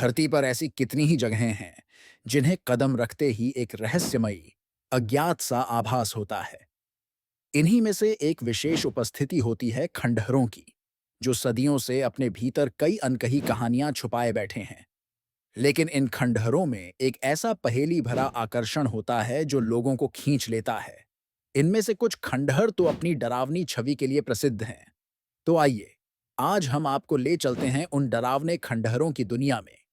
धरती पर ऐसी कितनी ही जगहें हैं जिन्हें कदम रखते ही एक रहस्यमयी अज्ञात सा आभास होता है। इन्हीं में से एक विशेष उपस्थिति होती है खंडहरों की, जो सदियों से अपने भीतर कई अनकही कहानियां छुपाए बैठे हैं। लेकिन इन खंडहरों में एक ऐसा पहेली भरा आकर्षण होता है जो लोगों को खींच लेता है। इनमें से कुछ खंडहर तो अपनी डरावनी छवि के लिए प्रसिद्ध हैं। तो आइए, आज हम आपको ले चलते हैं उन डरावने खंडहरों की दुनिया में,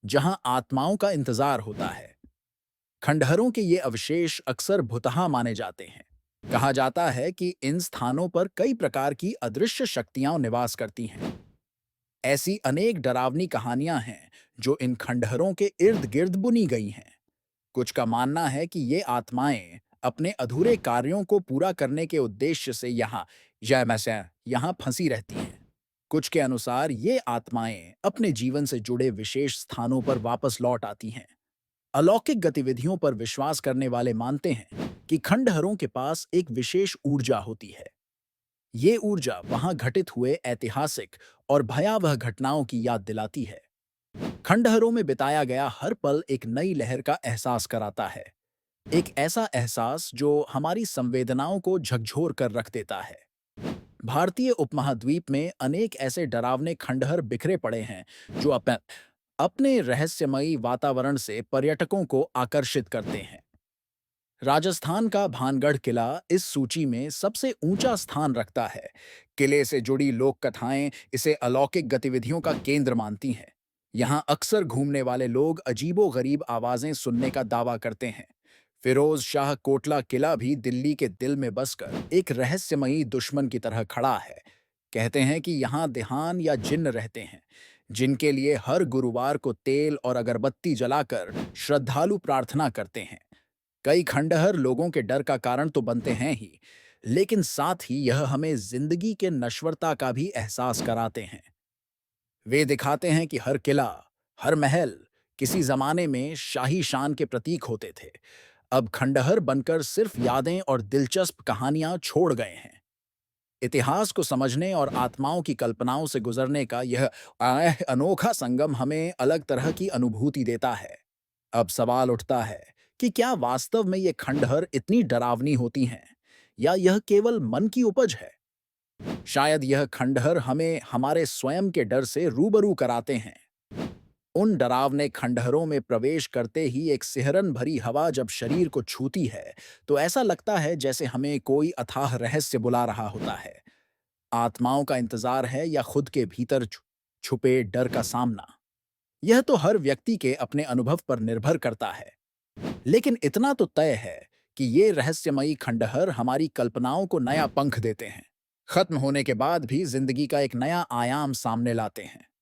जहां आत्माओं का इंतजार होता है। खंडहरों के ये अवशेष अक्सर भुतहा माने जाते हैं। कहा जाता है कि इन स्थानों पर कई प्रकार की अदृश्य शक्तियां निवास करती हैं। ऐसी अनेक डरावनी कहानियां हैं जो इन खंडहरों के इर्द गिर्द बुनी गई हैं। कुछ का मानना है कि ये आत्माएं अपने अधूरे कार्यों को पूरा करने के उद्देश्य से यहाँ फंसी रहती हैं। कुछ के अनुसार ये आत्माएं अपने जीवन से जुड़े विशेष स्थानों पर वापस लौट आती हैं। अलौकिक गतिविधियों पर विश्वास करने वाले मानते हैं कि खंडहरों के पास एक विशेष ऊर्जा होती है। ये ऊर्जा वहां घटित हुए ऐतिहासिक और भयावह घटनाओं की याद दिलाती है। खंडहरों में बिताया गया हर पल एक नई लहर का एहसास कराता है। एक ऐसा एहसास जो हमारी संवेदनाओं को झकझोर कर रख देता है। भारतीय उपमहाद्वीप में अनेक ऐसे डरावने खंडहर बिखरे पड़े हैं जो अपने रहस्यमयी वातावरण से पर्यटकों को आकर्षित करते हैं। राजस्थान का भानगढ़ किला इस सूची में सबसे ऊंचा स्थान रखता है। किले से जुड़ी लोक कथाएं इसे अलौकिक गतिविधियों का केंद्र मानती हैं। यहाँ अक्सर घूमने वाले लोग अजीबो-गरीब आवाजें सुनने का दावा करते हैं। फिरोज शाह कोटला किला भी दिल्ली के दिल में बसकर एक रहस्यमयी दुश्मन की तरह खड़ा है। कहते हैं कि यहाँ देहान या जिन्न रहते हैं, जिनके लिए हर गुरुवार को तेल और अगरबत्ती जलाकर श्रद्धालु प्रार्थना करते हैं। कई खंडहर लोगों के डर का कारण तो बनते हैं ही, लेकिन साथ ही यह हमें जिंदगी के नश्वरता का भी एहसास कराते हैं। वे दिखाते हैं कि हर किला, हर महल किसी जमाने में शाही शान के प्रतीक होते थे। अब खंडहर बनकर सिर्फ यादें और दिलचस्प कहानियां छोड़ गए हैं। इतिहास को समझने और आत्माओं की कल्पनाओं से गुजरने का यह अनोखा संगम हमें अलग तरह की अनुभूति देता है। अब सवाल उठता है कि क्या वास्तव में ये खंडहर इतनी डरावनी होती हैं, या यह केवल मन की उपज है? शायद यह खंडहर हमें हमारे स्वयं के डर से रूबरू कराते हैं। उन डरावने खंडहरों में प्रवेश करते ही एक सिहरन भरी हवा जब शरीर को छूती है, तो ऐसा लगता है जैसे हमें कोई अथाह रहस्य बुला रहा होता है। आत्माओं का इंतजार है या खुद के भीतर छुपे डर का सामना? यह तो हर व्यक्ति के अपने अनुभव पर निर्भर करता है। लेकिन इतना तो तय है कि ये रहस्यमयी खंडहर हमारी कल्पनाओं को नया पंख देते हैं। खत्म होने के बाद भी जिंदगी का एक नया आयाम सामने लाते हैं।